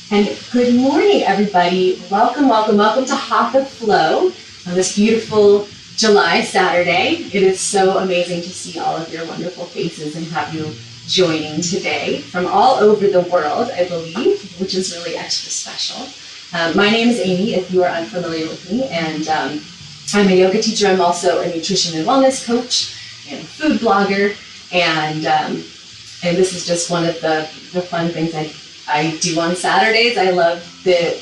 And good morning, everybody. Welcome, welcome, welcome to Hatha Flow on this beautiful July Saturday. It is so amazing to see all of your wonderful faces and have you joining today from all over the world, I believe, which is really extra special. My name is Amy, if you are unfamiliar with me, and I'm a yoga teacher. I'm also a nutrition and wellness coach and a food blogger, and this is just one of the fun things I do on Saturdays. I love the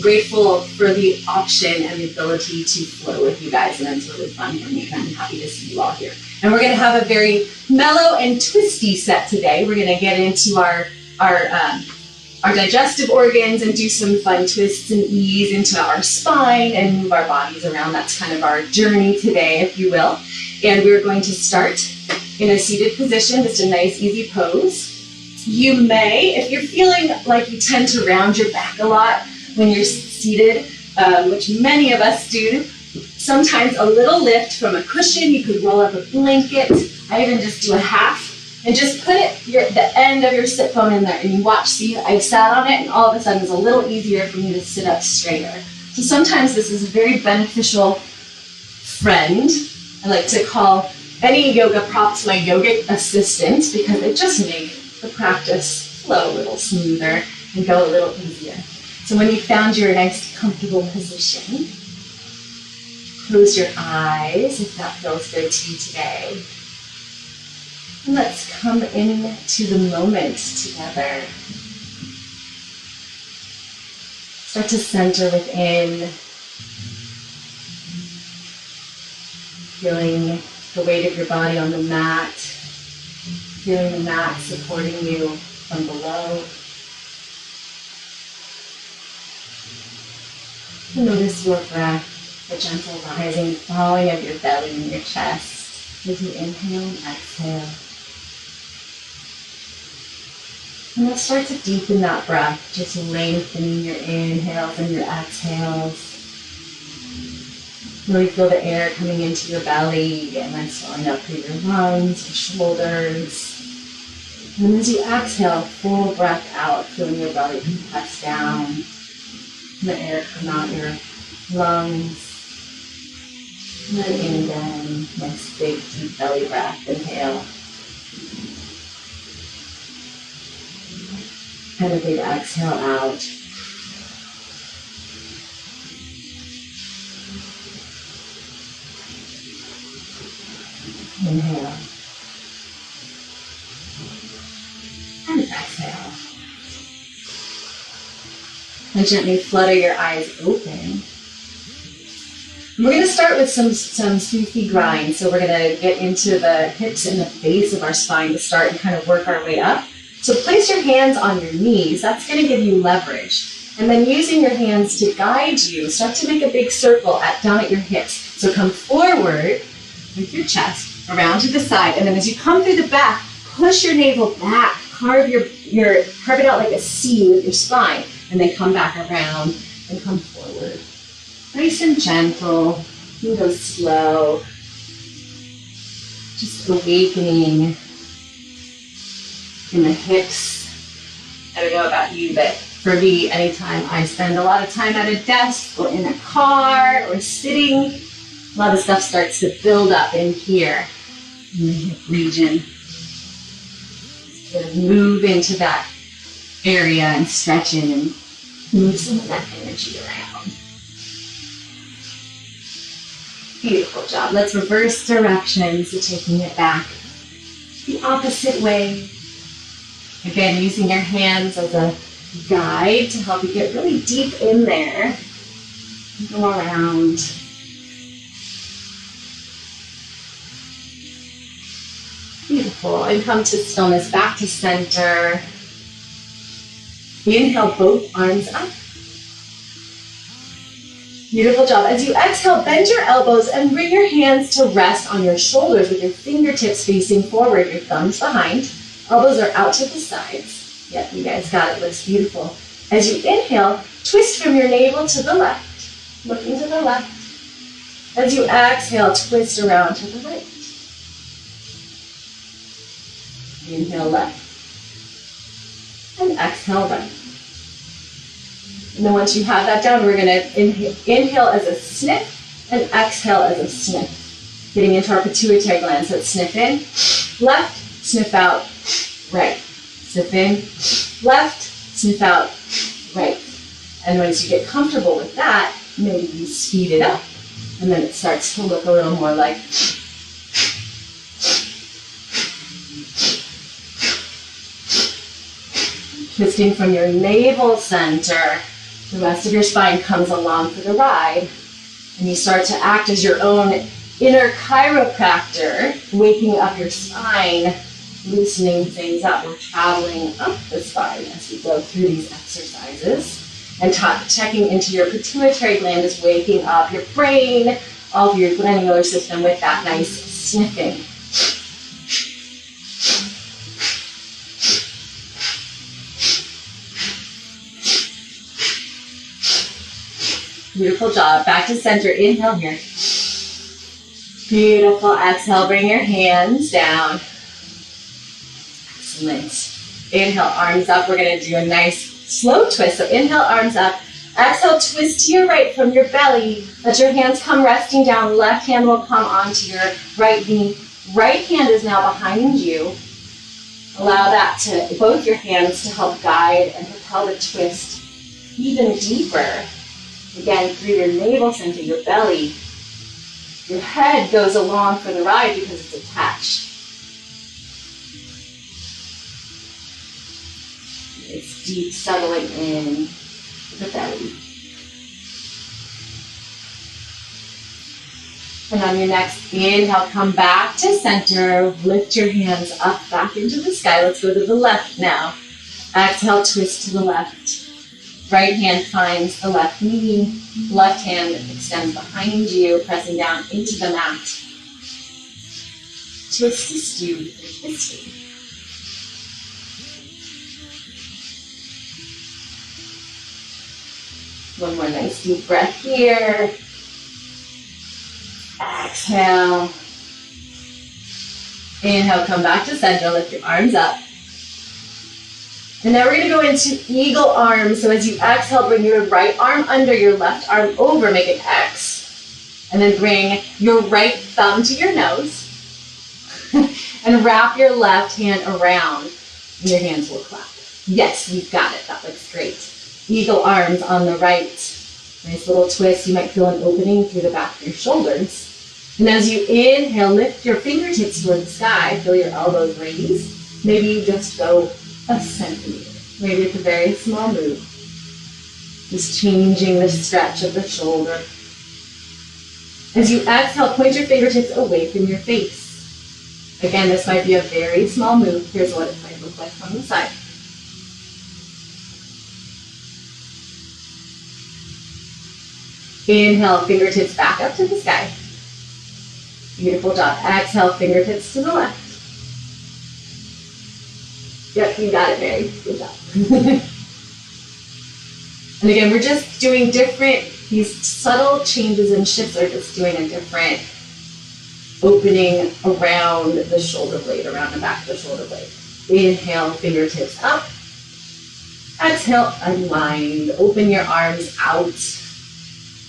grateful for the option and the ability to flow with you guys, and it's really fun for me, and I'm happy to see you all here. And we're going to have a very mellow and twisty set today. We're going to get into our digestive organs and do some fun twists and ease into our spine and move our bodies around. That's kind of our journey today, if you will. And we're going to start in a seated position, just a nice, easy pose. You may, if you're feeling like you tend to round your back a lot when you're seated, which many of us do, sometimes a little lift from a cushion. You could roll up a blanket. I even just do a half and just put the end of your sit bone in there, and you watch. See, I've sat on it, and all of a sudden it's a little easier for me to sit up straighter. So sometimes this is a very beneficial friend. I like to call any yoga props my yogic assistant, because they just make the practice flow a little smoother and go a little easier. So when you found your nice comfortable position, close your eyes if that feels good to you today. And let's come into the moment together. Start to center within, feeling the weight of your body on the mat, feeling the mat supporting you from below. Notice your breath, the gentle rising and falling of your belly and your chest as you inhale and exhale. And let's start to deepen that breath, just lengthening your inhales and your exhales. Really feel the air coming into your belly and then swelling up through your lungs, your shoulders. And as you exhale, full breath out, feeling your belly compress down. And the air come out your lungs. And then in again, nice big deep belly breath. Inhale. And a big exhale out. Inhale. And exhale. And gently flutter your eyes open. We're going to start with some Sufi grind. So we're going to get into the hips and the base of our spine to start and kind of work our way up. So place your hands on your knees. That's going to give you leverage. And then using your hands to guide you, start to make a big circle down at your hips. So come forward with your chest, around to the side. And then as you come through the back, push your navel back. Carve it out like a C with your spine. And then come back around and come forward. Nice and gentle. You can go slow. Just awakening in the hips. I don't know about you, but for me, anytime I spend a lot of time at a desk or in a car or sitting, a lot of stuff starts to build up in here in the hip region. Sort of move into that area and stretch in and move some of that energy around. Beautiful job. Let's reverse directions, so taking it back the opposite way. Again, using your hands as a guide to help you get really deep in there. Go around. Beautiful. And come to stillness, back to center. Inhale, both arms up. Beautiful job. As you exhale, bend your elbows and bring your hands to rest on your shoulders with your fingertips facing forward, your thumbs behind. Elbows are out to the sides. Yep, you guys got it. Looks beautiful. As you inhale, twist from your navel to the left, looking to the left. As you exhale, twist around to the right. Inhale left. and exhale, right. And then once you have that down, we're going to inhale as a sniff and exhale as a sniff. Getting into our pituitary gland. So sniff in, left, sniff out, right. Sniff in, left, sniff out, right. And once you get comfortable with that, maybe you speed it up. And then it starts to look a little more like twisting from your navel center. The rest of your spine comes along for the ride. And you start to act as your own inner chiropractor, waking up your spine, loosening things up. We're traveling up the spine as we go through these exercises. And checking into your pituitary gland is waking up your brain, all of your glandular system with that nice sniffing. Beautiful job. Back to center. Inhale here. Beautiful. Exhale. Bring your hands down. Excellent. Inhale, arms up. We're going to do a nice slow twist. So inhale, arms up. Exhale, twist to your right from your belly. Let your hands come resting down. Left hand will come onto your right knee. Right hand is now behind you. Allow that to, both your hands to help guide and propel the twist even deeper. Again, through your navel center, your belly. Your head goes along for the ride because it's attached. It's deep settling in the belly. And on your next inhale, come back to center. Lift your hands up, back into the sky. Let's go to the left now. Exhale, twist to the left. Right hand finds the left knee. Left hand extends behind you, pressing down into the mat to assist you with twisting. One more nice deep breath here. Exhale. Inhale, come back to center. Lift your arms up. And now we're going to go into eagle arms. So as you exhale, bring your right arm under, your left arm over, make an X. And then bring your right thumb to your nose. And wrap your left hand around. And your hands will clap. Yes, you've got it. That looks great. Eagle arms on the right. Nice little twist. You might feel an opening through the back of your shoulders. And as you inhale, lift your fingertips toward the sky. Feel your elbows raise. Maybe you just go a centimeter. Maybe it's a very small move. Just changing the stretch of the shoulder. As you exhale, point your fingertips away from your face. Again, this might be a very small move. Here's what it might look like from the side. Inhale, fingertips back up to the sky. Beautiful job. Exhale, fingertips to the left. Yep, you got it, Mary. Good job. And again, we're just doing these subtle changes and shifts are just doing a different opening around the shoulder blade, around the back of the shoulder blade. Inhale, fingertips up. Exhale, unwind. Open your arms out.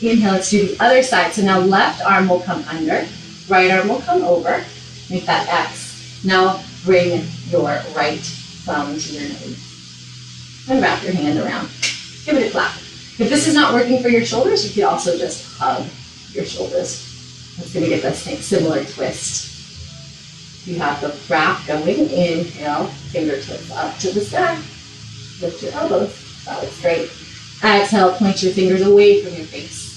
Inhale, let's do the other side. So now left arm will come under, right arm will come over. Make that X. Now bring your right thumb to your nose. And wrap your hand around. Give it a clap. If this is not working for your shoulders, you could also just hug your shoulders. That's going to get this similar twist. You have the wrap going. Inhale, fingertips up to the sky. Lift your elbows. That looks great. Exhale, point your fingers away from your face.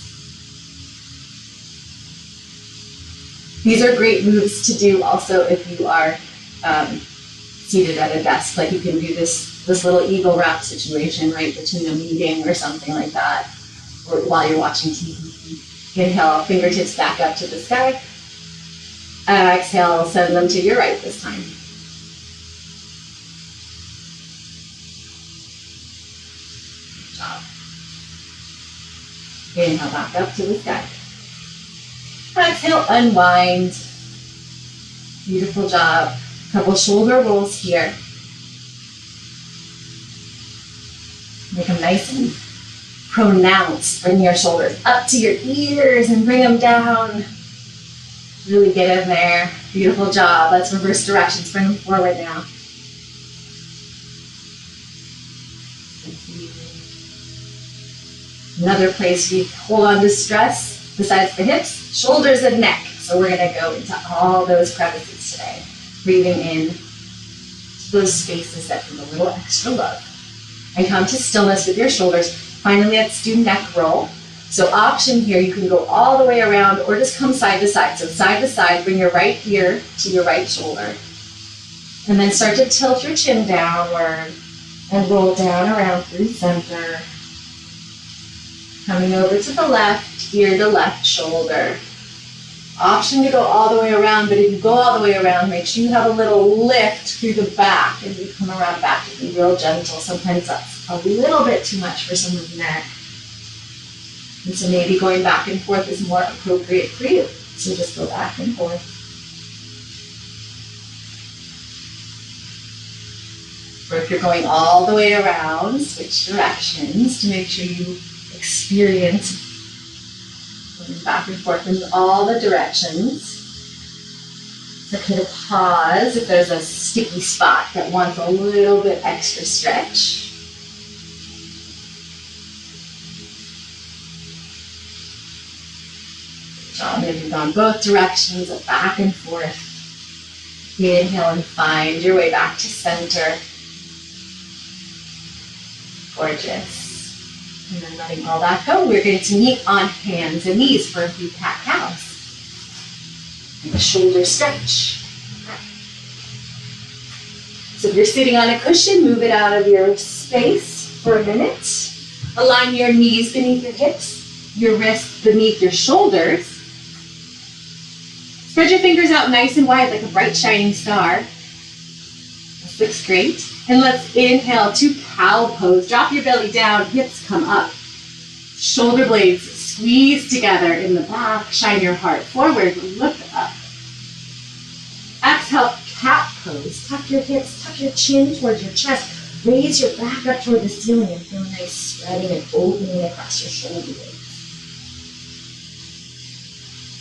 These are great moves to do also if you are seated at a desk. Like you can do this little eagle wrap situation right between a meeting or something like that, or while you're watching TV. Inhale, fingertips back up to the sky. Exhale, send them to your right this time. Good job. Inhale, back up to the sky. Exhale, unwind. Beautiful job. Couple shoulder rolls here. Make them nice and pronounced. Bring your shoulders up to your ears and bring them down. Really get in there. Beautiful job. Let's reverse directions. Bring them forward now. Another place we hold on to stress, besides the hips, shoulders and neck. So we're going to go into all those crevices today. Breathing in to those spaces that need a little extra love. And come to stillness with your shoulders. Finally, let's do neck roll. So option here, you can go all the way around or just come side to side. So side to side, bring your right ear to your right shoulder. And then start to tilt your chin downward and roll down around through center. Coming over to the left ear to left shoulder. Option to go all the way around, but if you go all the way around, make sure you have a little lift through the back as you come around back to be real gentle. Sometimes that's a little bit too much for someone's neck. And so maybe going back and forth is more appropriate for you. So just go back and forth. Or if you're going all the way around, switch directions to make sure you experience going back and forth in all the directions. It's okay to pause if there's a sticky spot that wants a little bit extra stretch. Good job. Maybe you've gone both directions, back and forth. Inhale and find your way back to center. Gorgeous. And then letting all that go, we're going to meet on hands and knees for a few cat-cows. And a shoulder stretch. So if you're sitting on a cushion, move it out of your space for a minute. Align your knees beneath your hips, your wrists beneath your shoulders. Spread your fingers out nice and wide like a bright shining star. This looks great. And let's inhale to cow pose. Drop your belly down, hips come up. Shoulder blades squeeze together in the back. Shine your heart forward, look up. Exhale, cat pose. Tuck your hips, tuck your chin towards your chest. Raise your back up toward the ceiling and feel nice spreading and opening across your shoulder blades.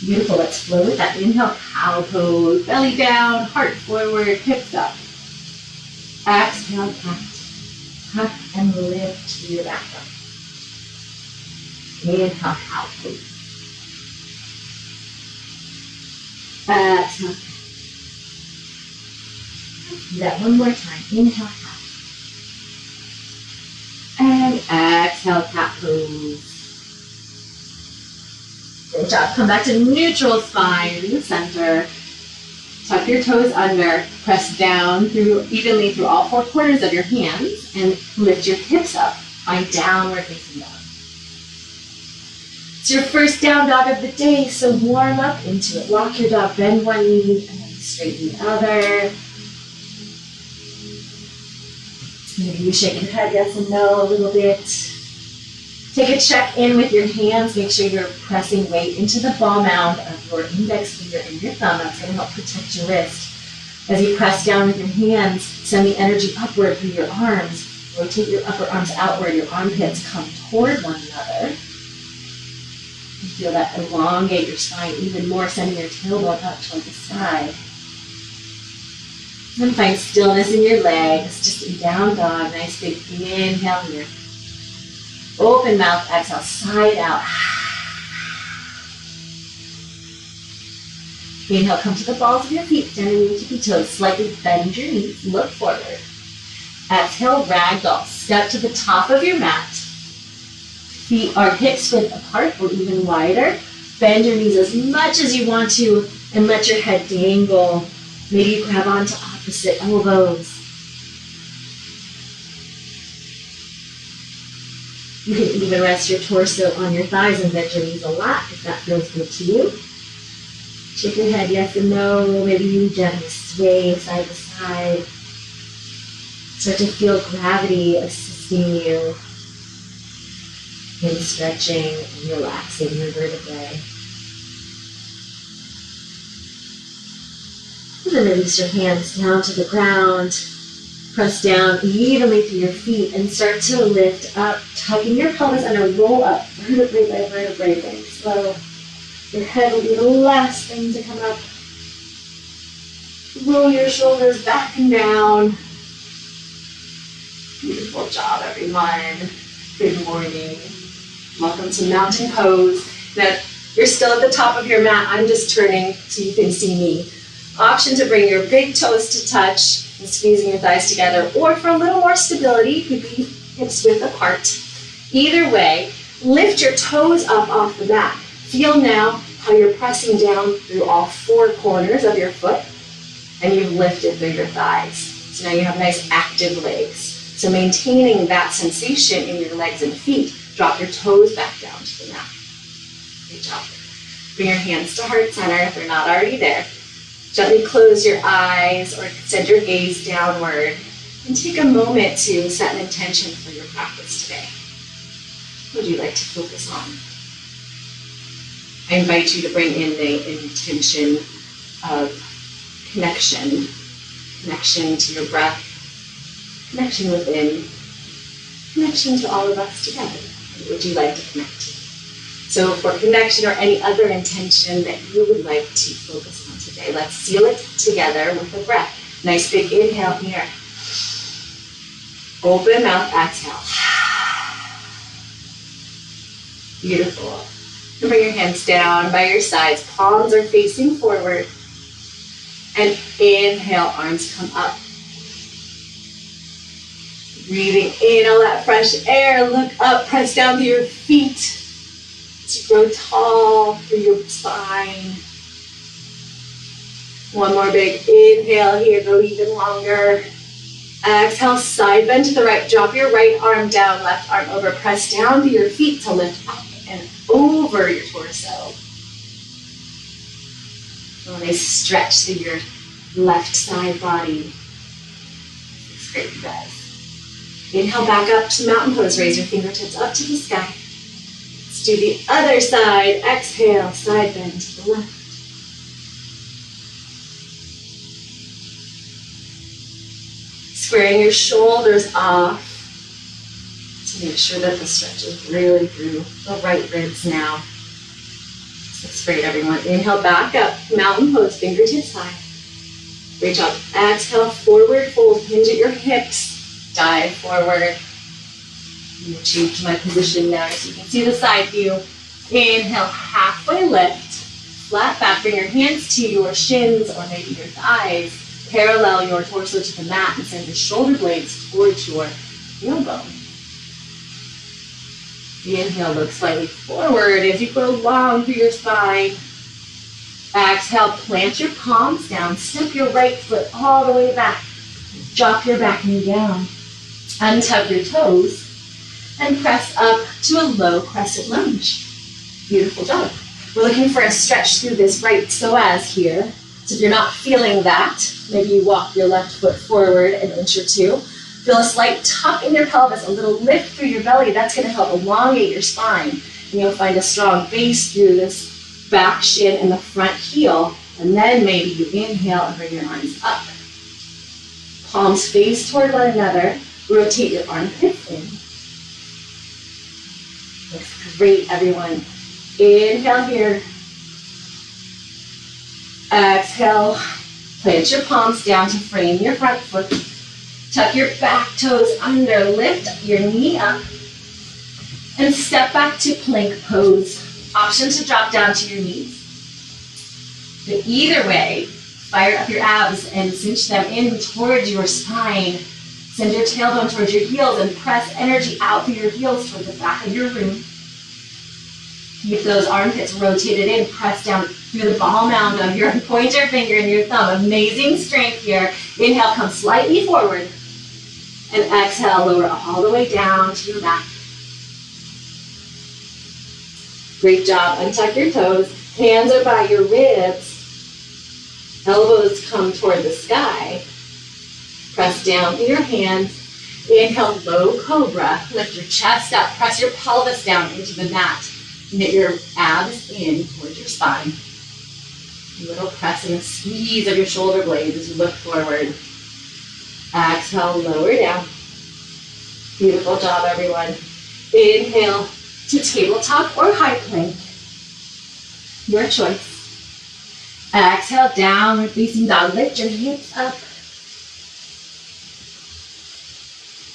Beautiful, let's flow with that. Inhale, cow pose. Belly down, heart forward, hips up. Exhale, cat. Tuck and lift to your back up. Inhale, cow pose. Exhale. Do that one more time. Inhale, cat. And exhale, cat pose. Good job. Come back to neutral spine in the center. Tuck your toes under, press down evenly through all four corners of your hands, and lift your hips up. Find downward facing dog. It's your first down dog of the day, so warm up into it. Walk your dog, bend one knee, and then straighten the other. Maybe you shake your head yes and no a little bit. Take a check in with your hands. Make sure you're pressing weight into the ball mound of your index finger and your thumb. That's going to help protect your wrist. As you press down with your hands, send the energy upward through your arms. Rotate your upper arms outward. Your armpits come toward one another. You feel that elongate your spine even more, sending your tailbone up toward the side. And find stillness in your legs, just in down dog. Nice big inhale here. Open mouth, exhale, side out. Inhale, come to the balls of your feet, standing knee to toes. Slightly bend your knees, look forward. Exhale, ragdoll. Step to the top of your mat. Feet are hips width apart or even wider. Bend your knees as much as you want to and let your head dangle. Maybe you grab onto opposite elbows. You can even rest your torso on your thighs and bend your knees a lot if that feels good to you. Shake your head yes and no. Maybe you gently sway side to side. Start to feel gravity assisting you in stretching and relaxing your vertebrae. And then release your hands down to the ground. Press down evenly through your feet and start to lift up, tucking your pelvis under, roll up, vertebrae by vertebrae, very slow. Your head will be the last thing to come up. Roll your shoulders back and down. Beautiful job, everyone. Good morning. Welcome to mountain pose. Now, you're still at the top of your mat. I'm just turning so you can see me. Option to bring your big toes to touch and squeezing your thighs together, or for a little more stability, you could be hips width apart. Either way, lift your toes up off the mat. Feel now how you're pressing down through all four corners of your foot, and you've lifted through your thighs. So now you have nice active legs. So maintaining that sensation in your legs and feet, drop your toes back down to the mat. Good job. Bring your hands to heart center if they're not already there. Gently close your eyes or send your gaze downward and take a moment to set an intention for your practice today. What would you like to focus on? I invite you to bring in the intention of connection to your breath, connection within, connection to all of us together. What would you like to connect to? So for connection or any other intention that you would like to focus on today, let's seal it together with a breath. Nice big inhale here. Open mouth, exhale. Beautiful. And bring your hands down by your sides. Palms are facing forward. And inhale, arms come up. Breathing in all that fresh air. Look up, press down to your feet. To grow tall through your spine. One more big inhale here, go even longer. Exhale, side bend to the right. Drop your right arm down, left arm over. Press down to your feet to lift up and over your torso. A nice stretch through your left side body. Looks great, you guys. Inhale back up to mountain pose. Raise your fingertips up to the sky. Let's do the other side. Exhale, side bend to the left. Squaring your shoulders off to make sure that the stretch is really through the right ribs now. Looks great, everyone. Inhale back up, mountain pose, fingertips high. Great job. Exhale, forward fold, hinge at your hips, dive forward. I'm going to change my position now so you can see the side view. Inhale, halfway lift, flat back. Bring your hands to your shins or maybe your thighs. Parallel your torso to the mat and send your shoulder blades towards your tailbone. Inhale, look slightly forward as you go long through your spine. Exhale, plant your palms down. Step your right foot all the way back. Drop your back knee down. Untuck your toes and press up to a low crescent lunge. Beautiful job. We're looking for a stretch through this right psoas here. So if you're not feeling that, maybe you walk your left foot forward an inch or two. Feel a slight tuck in your pelvis, a little lift through your belly. That's going to help elongate your spine. And you'll find a strong base through this back shin and the front heel. And then maybe you inhale and bring your arms up. Palms face toward one another. Rotate your armpits in. Looks great, everyone. Inhale here. Exhale, plant your palms down to frame your front foot. Tuck your back toes under, lift your knee up, and step back to plank pose. Option to drop down to your knees. But either way, fire up your abs and cinch them in towards your spine. Send your tailbone towards your heels and press energy out through your heels toward the back of your room. Keep those armpits rotated in, press down through the ball mound of your pointer finger and your thumb. Amazing strength here. Inhale, come slightly forward. And exhale, lower all the way down to your back. Great job. Untuck your toes. Hands are by your ribs. Elbows come toward the sky. Press down through your hands. Inhale, low cobra. Lift your chest up. Press your pelvis down into the mat. Knit your abs in towards your spine. A little press and squeeze of your shoulder blades as you look forward. Exhale, lower down. Beautiful job, everyone. Inhale to tabletop or high plank. Your choice. Exhale, downward facing dog. Lift your hips up.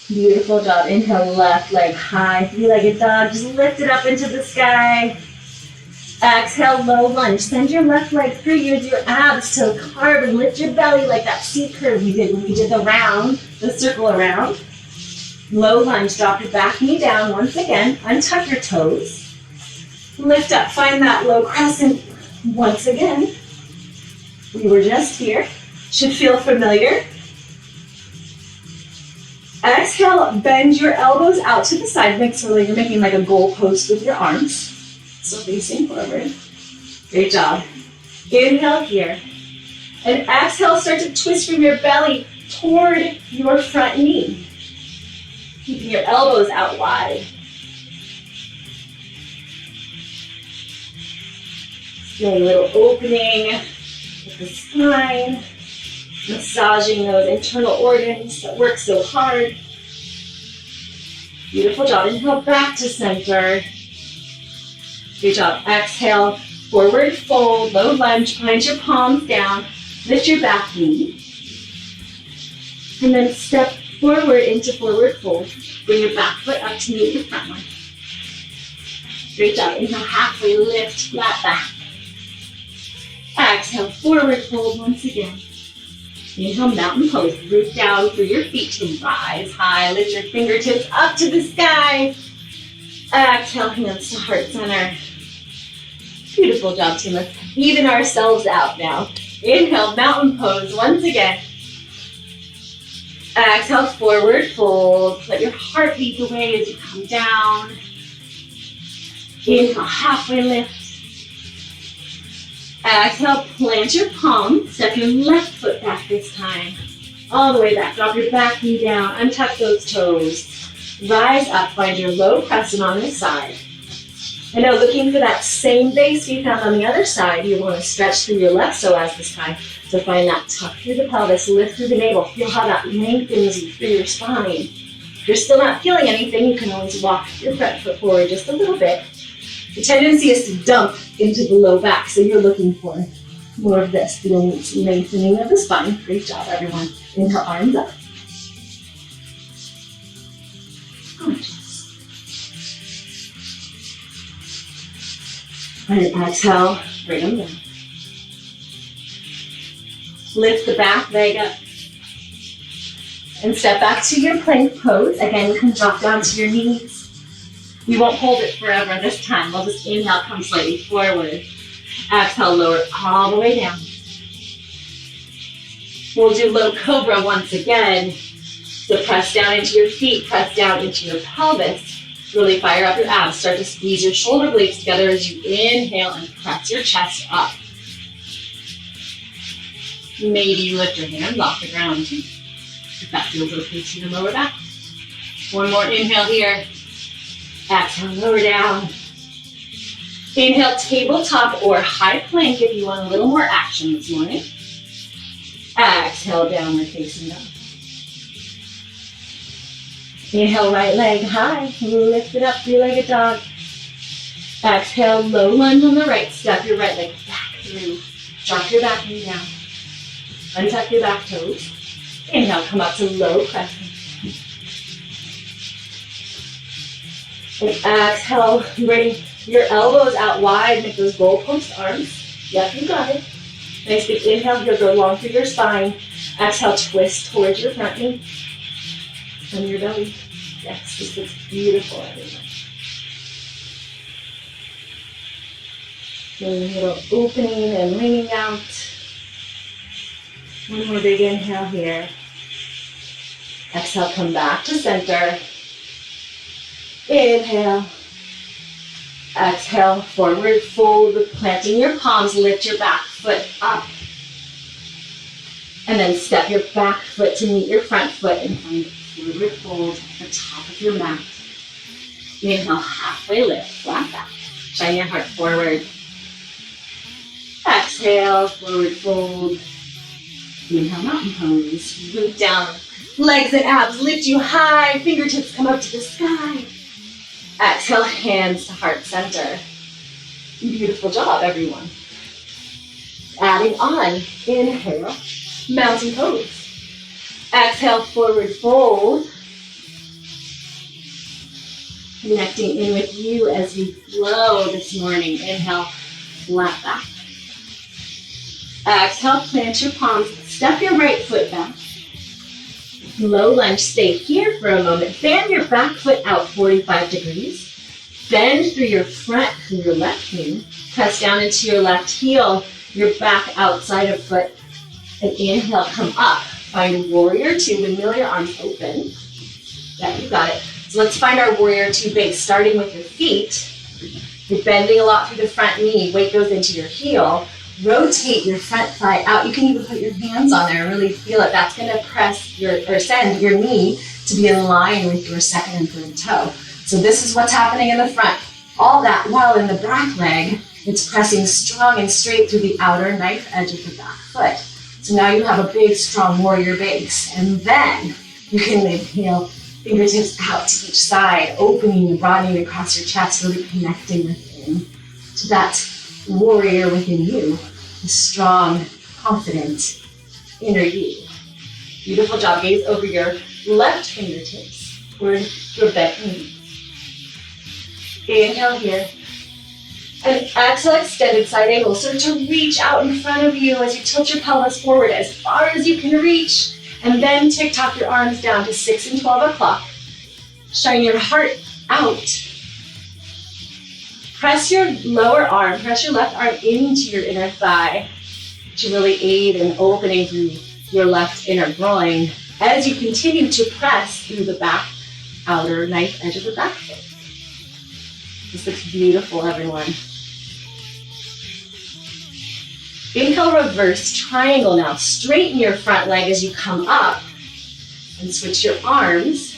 Beautiful job. Inhale, left leg high, three-legged dog. Just lift it up into the sky. Exhale, low lunge. Send your left leg through. Use your abs to carve and lift your belly like that C curve we did when we did the round, the circle around. Low lunge. Drop your back knee down once again. Untuck your toes. Lift up. Find that low crescent once again. We were just here. Should feel familiar. Exhale, bend your elbows out to the side. Make so that you're making like a goal post with your arms. So facing forward. Great job. Inhale here. And exhale, start to twist from your belly toward your front knee. Keeping your elbows out wide. Feeling a little opening with the spine. Massaging those internal organs that work so hard. Beautiful job. Inhale back to center. Good job. Exhale, forward fold, low lunge. Find your palms down. Lift your back knee. And then step forward into forward fold. Bring your back foot up to meet the front one. Great job. Inhale, halfway lift, flat back. Exhale, forward fold once again. Inhale, mountain pose. Root down through your feet to rise high. Lift your fingertips up to the sky. Exhale, hands to heart center. Beautiful job, team. Let's even ourselves out now. Inhale, mountain pose once again. Exhale, forward fold. Let your heart lead the way as you come down. Inhale, halfway lift. Exhale, plant your palm. Step your left foot back this time. All the way back. Drop your back knee down. Untuck those toes. Rise up. Find your low crescent on this side. And now looking for that same base we found on the other side, you want to stretch through your left psoas this time. So find that tuck through the pelvis, lift through the navel. Feel how that lengthens you through your spine. If you're still not feeling anything, you can always walk your front foot forward just a little bit. The tendency is to dump into the low back, so you're looking for more of this, the lengthening of the spine. Great job, everyone. Inhale, arms up. And exhale, bring them down. Lift the back leg up. And step back to your plank pose. Again, you can drop down to your knees. We won't hold it forever this time. We'll just inhale, come slightly forward. Exhale, lower all the way down. We'll do low cobra once again. So press down into your feet, press down into your pelvis. Really fire up your abs. Start to squeeze your shoulder blades together as you inhale and press your chest up. Maybe you lift your hands off the ground too, if that feels okay to your lower back. One more inhale here. Exhale, lower down. Inhale, tabletop or high plank if you want a little more action this morning. Exhale, downward facing dog. Inhale, right leg high. Lift it up, three-legged dog. Exhale, low lunge on the right. Step your right leg back through. Drop your back knee down. Untuck your back toes. Inhale, come up to low crescent. And exhale, bring your elbows out wide. Make those goalpost arms. Yep, you got it. Nice big inhale here. Go long through your spine. Exhale, twist towards your front knee. And your belly. Yes, this looks beautiful, everyone. Feeling a little opening and leaning out. One more big inhale here. Exhale, come back to center. Inhale. Exhale, forward fold, planting your palms, lift your back foot up. And then step your back foot to meet your front foot and find forward fold at the top of your mat. Inhale, halfway lift, flat back. Shine your heart forward. Exhale, forward fold. Inhale, mountain pose. Root down, legs and abs lift you high. Fingertips come up to the sky. Exhale, hands to heart center. Beautiful job, everyone. Adding on, inhale, mountain pose. Exhale, forward fold. Connecting in with you as we flow this morning. Inhale, flat back. Exhale, plant your palms. Step your right foot back. Low lunge, stay here for a moment. Fan your back foot out 45 degrees. Bend through your front, through your left knee. Press down into your left heel, your back outside of foot. And inhale, come up. Find warrior two, windmill your arms open. Yeah, you got it. So let's find our warrior two base, starting with your feet. You're bending a lot through the front knee. Weight goes into your heel. Rotate your front thigh out. You can even put your hands on there and really feel it. That's going to press or send your knee to be in line with your second and third toe. So this is what's happening in the front. All that while in the back leg, it's pressing strong and straight through the outer knife edge of the back foot. So now you have a big, strong warrior base. And then you can inhale, fingertips out to each side, opening and broadening across your chest, really connecting within to that warrior within you, the strong, confident inner you. Beautiful job. Gaze over your left fingertips toward your bent knee. Inhale here. And exhale, extended side angle. Start to reach out in front of you as you tilt your pelvis forward as far as you can reach. And then tick-tock your arms down to 6 and 12 o'clock. Shine your heart out. Press your lower arm, press your left arm into your inner thigh to really aid in opening through your left inner groin as you continue to press through the back outer knife edge of the back foot. This looks beautiful, everyone. Inhale, reverse triangle now. Straighten your front leg as you come up and switch your arms.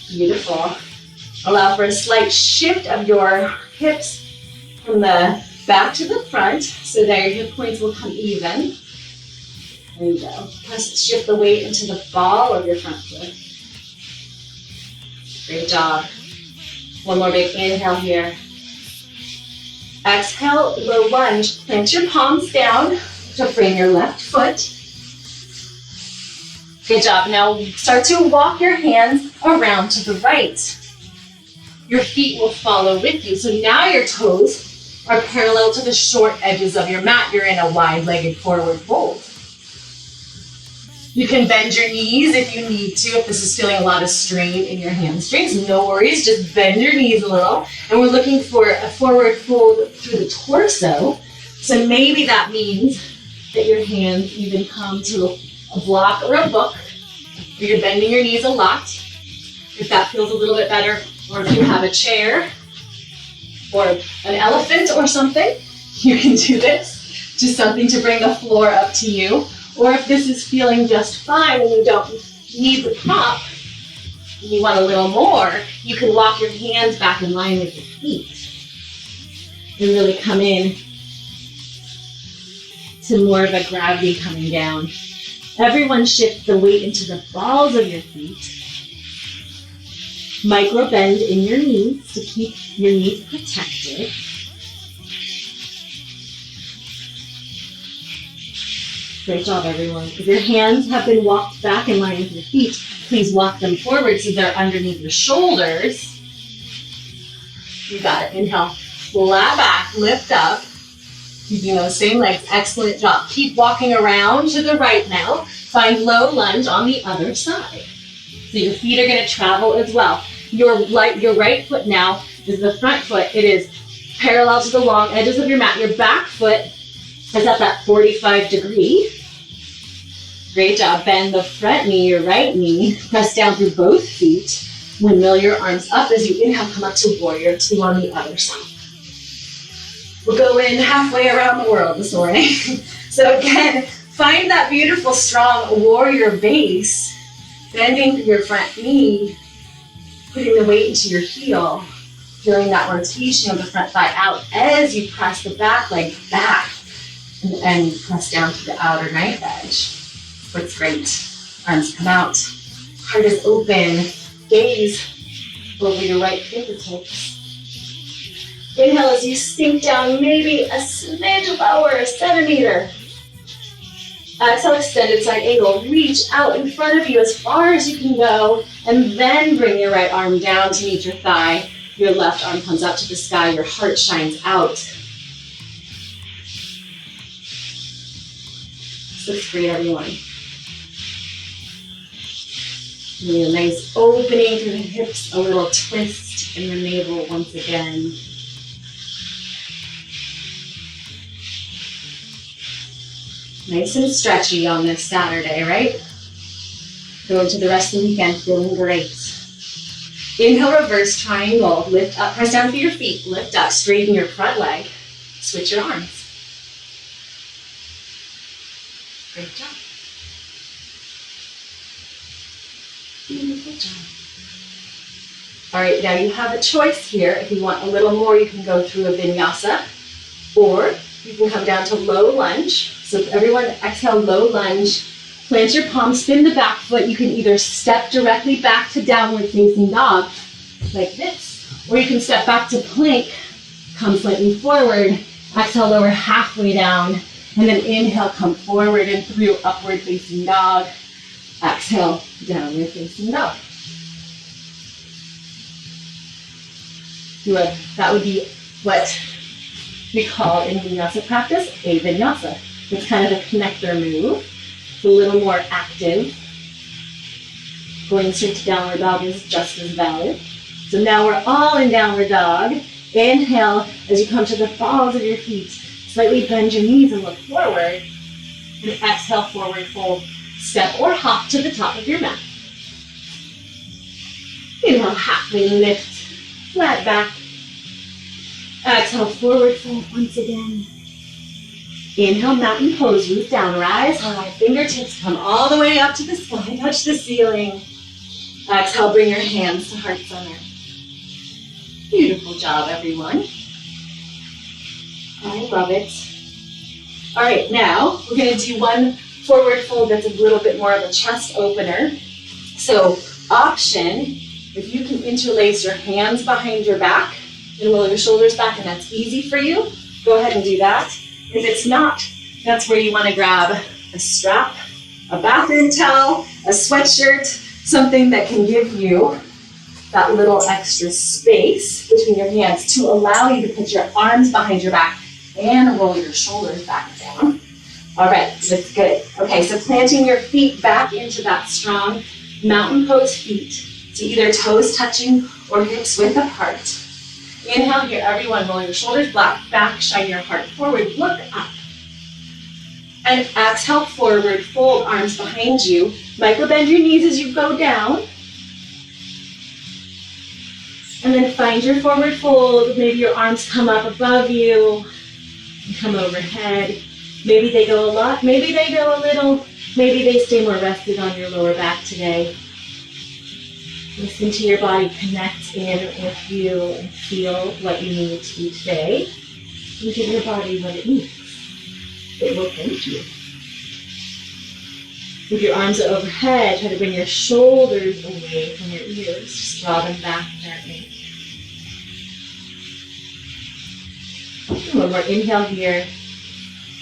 Beautiful. Allow for a slight shift of your hips from the back to the front so that your hip points will come even. There you go. Shift the weight into the ball of your front foot. Great job. One more big inhale here. Exhale, low lunge. Plant your palms down to frame your left foot. Good job. Now start to walk your hands around to the right. Your feet will follow with you. So now your toes are parallel to the short edges of your mat. You're in a wide-legged forward fold. You can bend your knees if you need to, if this is feeling a lot of strain in your hamstrings. No worries, just bend your knees a little. And we're looking for a forward fold through the torso. So maybe that means that your hands even come to a block or a book, or you're bending your knees a lot. If that feels a little bit better, or if you have a chair or an elephant or something, you can do this. Just something to bring the floor up to you. Or if this is feeling just fine and you don't need the prop, and you want a little more, you can walk your hands back in line with your feet and really come in to more of a gravity coming down. Everyone shift the weight into the balls of your feet. Micro bend in your knees to keep your knees protected. Great job, everyone. If your hands have been walked back in line with your feet, please walk them forward so they're underneath your shoulders. You got it. Inhale, flat back, lift up. Keeping those same legs. Excellent job. Keep walking around to the right now. Find low lunge on the other side. So your feet are going to travel as well. Your right foot now is the front foot. It is parallel to the long edges of your mat. Your back foot is at that 45 degree. Great job. Bend the front knee, your right knee. Press down through both feet. Windmill your arms up as you inhale. Come up to warrior two on the other side. We're going halfway around the world this morning. So again, find that beautiful, strong warrior base. Bending through your front knee. Putting the weight into your heel. Feeling that rotation of the front thigh out as you press the back leg back. and press down to the outer knife edge. Looks great. Arms come out. Heart is open. Gaze over your right fingertips. Inhale as you sink down, maybe a smidge lower, a centimeter. Exhale, extended side angle. Reach out in front of you as far as you can go, and then bring your right arm down to meet your thigh. Your left arm comes out to the sky. Your heart shines out. This looks great, everyone. A nice opening through the hips, a little twist in the navel once again. Nice and stretchy on this Saturday, right? Go into the rest of the weekend feeling great. Inhale, reverse triangle. Lift up, press down through your feet. Lift up, straighten your front leg. Switch your arms. Great job. Beautiful job. All right, now you have a choice here. If you want a little more, you can go through a vinyasa, or you can come down to low lunge. So everyone exhale, low lunge. Plant your palms, spin the back foot. You can either step directly back to downward facing dog, like this, or you can step back to plank, come slightly forward, exhale, lower halfway down, and then inhale, come forward and through upward facing dog. Exhale, downward facing dog. That would be what we call in vinyasa practice a vinyasa. It's kind of a connector move. It's a little more active. Going straight to downward dog is just as valid. So now we're all in downward dog. Inhale as you come to the balls of your feet. Slightly bend your knees and look forward. And exhale, forward fold. Step or hop to the top of your mat. Inhale, halfway lift. Flat back. Exhale, forward fold once again. Inhale, mountain pose, root down, rise high. Fingertips come all the way up to the sky, touch the ceiling. Exhale, bring your hands to heart center. Beautiful job, everyone. I love it. All right, now we're going to do one forward fold that's a little bit more of a chest opener. So, option, if you can interlace your hands behind your back and roll your shoulders back, and that's easy for you, go ahead and do that. If it's not, that's where you want to grab a strap, a bathroom towel, a sweatshirt, something that can give you that little extra space between your hands to allow you to put your arms behind your back and roll your shoulders back down. All right, that's good. Okay, so planting your feet back into that strong mountain pose feet. So either toes touching or hips width apart. Inhale here, everyone, roll your shoulders back, shine your heart forward, look up. And exhale, forward, fold arms behind you. Micro bend your knees as you go down. And then find your forward fold. Maybe your arms come up above you and come overhead. Maybe they go a lot, maybe they go a little, maybe they stay more rested on your lower back today. Listen to your body, connect in with you, and feel what you need to do today. And give your body what it needs. It will thank you. If your arms are overhead, try to bring your shoulders away from your ears. Just draw them back gently. One more inhale here.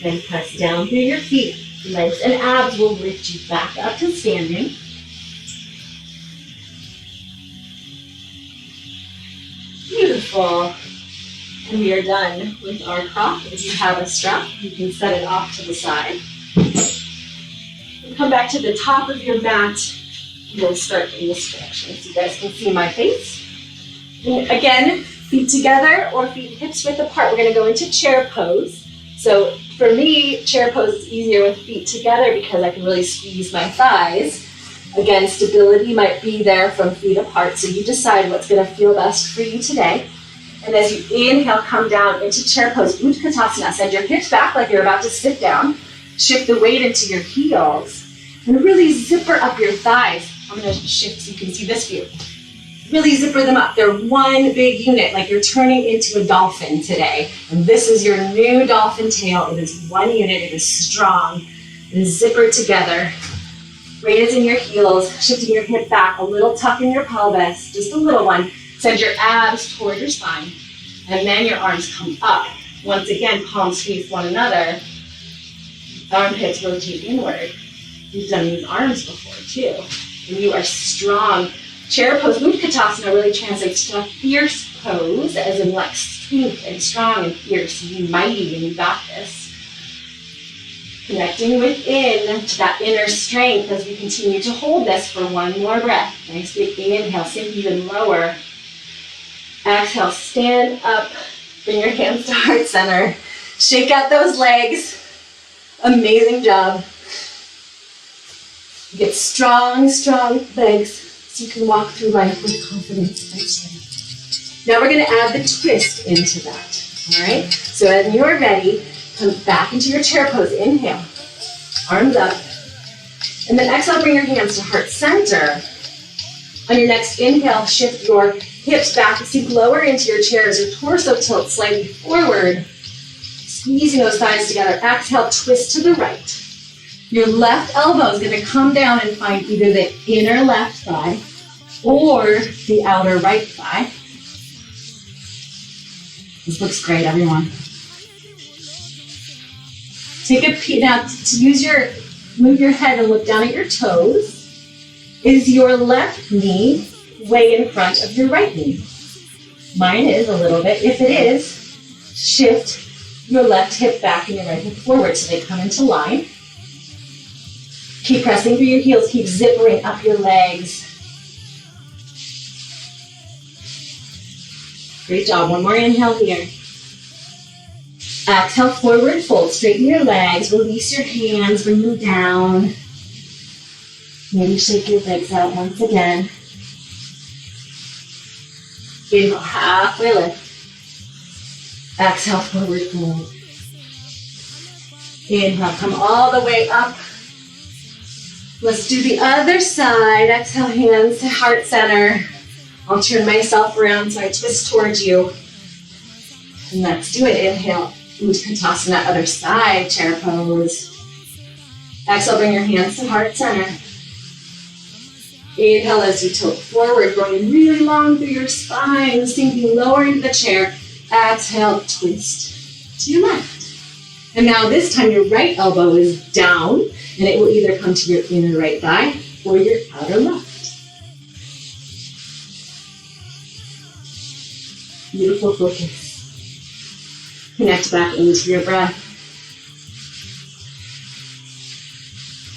Then press down through your feet. Legs and abs will lift you back up to standing. Beautiful. And we are done with our prop. If you have a strap, you can set it off to the side. And come back to the top of your mat. We'll start in this direction so you guys can see my face. And again, feet together or feet hips width apart. We're going to go into chair pose. So for me, chair pose is easier with feet together because I can really squeeze my thighs. Again, stability might be there from feet apart, so you decide what's going to feel best for you today. And as you inhale, come down into chair pose, Utkatasana. Send your hips back like you're about to sit down. Shift the weight into your heels. And really zipper up your thighs. I'm going to shift so you can see this view. Really zipper them up. They're one big unit, like you're turning into a dolphin today. And this is your new dolphin tail. It is one unit, it is strong. It is zippered together. Weight is in your heels, shifting your hip back, a little tuck in your pelvis, just a little one. Send your abs toward your spine. And then your arms come up. Once again, palms face one another. Armpits rotate inward. You've done these arms before too. And you are strong. Chair pose, Utkatasana really translates to a fierce pose, as in like strength and strong and fierce and mighty, and you got this. Connecting within to that inner strength as we continue to hold this for one more breath. Nice big inhale, sink even lower. Exhale, stand up, bring your hands to heart center. Shake out those legs. Amazing job. Get strong, strong legs so you can walk through life with confidence and strength. Now we're going to add the twist into that. All right? So when you're ready, come back into your chair pose. Inhale, arms up. And then exhale, bring your hands to heart center. On your next inhale, shift your hips back, sink lower into your chair as your torso tilts slightly forward. Squeezing those thighs together. Exhale, twist to the right. Your left elbow is going to come down and find either the inner left thigh or the outer right thigh. This looks great, everyone. Take a peek. Now, move your head and look down at your toes. Is your left knee way in front of your right knee? Mine is a little bit. If it is, shift your left hip back and your right hip forward so they come into line. Keep pressing through your heels. Keep zippering up your legs. Great job. One more inhale here. Exhale, forward fold. Straighten your legs. Release your hands. Bring them down. Maybe shake your legs out once again. Inhale, halfway lift. Exhale, forward fold. Inhale, come all the way up. Let's do the other side. Exhale, hands to heart center. I'll turn myself around so I twist towards you. And let's do it. Inhale, Utkatasana, other side, chair pose. Exhale, bring your hands to heart center. Inhale as you tilt forward, growing really long through your spine, sinking lower into the chair. Exhale, twist to your left. And now this time your right elbow is down, and it will either come to your inner right thigh or your outer left. Beautiful focus. Connect back into your breath.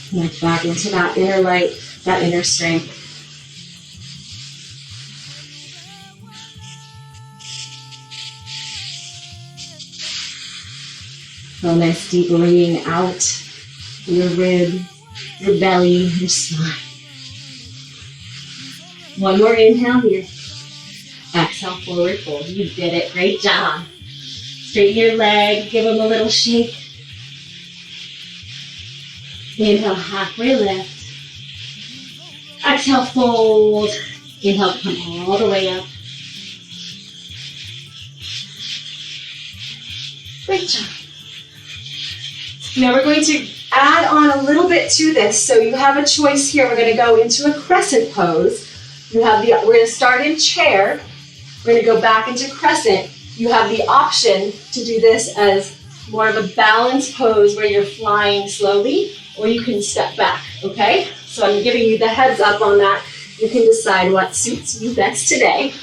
Connect back into that inner light, that inner strength. Feel nice deep ringing out through your rib, your belly, your spine. One more inhale here. Exhale, forward fold. You did it. Great job. Straighten your leg. Give them a little shake. Inhale, halfway lift. Exhale, fold. Inhale, come all the way up. Great job. Now we're going to add on a little bit to this. So you have a choice here. We're going to go into a crescent pose. We're going to start in chair. We're going to go back into crescent. You have the option to do this as more of a balanced pose where you're flying slowly, or you can step back, okay? So I'm giving you the heads up on that. You can decide what suits you best today.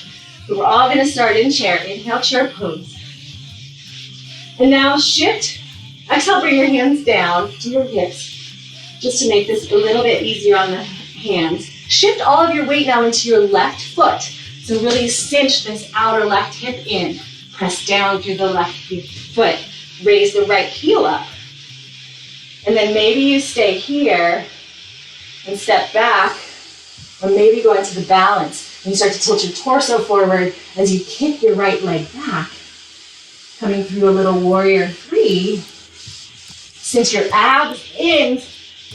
But we're all going to start in chair. Inhale, chair pose. And now shift. Exhale, bring your hands down to your hips, just to make this a little bit easier on the hands. Shift all of your weight now into your left foot. So really cinch this outer left hip in. Press down through the left foot. Raise the right heel up. And then maybe you stay here and step back, or maybe go into the balance. And you start to tilt your torso forward as you kick your right leg back. Coming through a little warrior three. Cinch your abs in,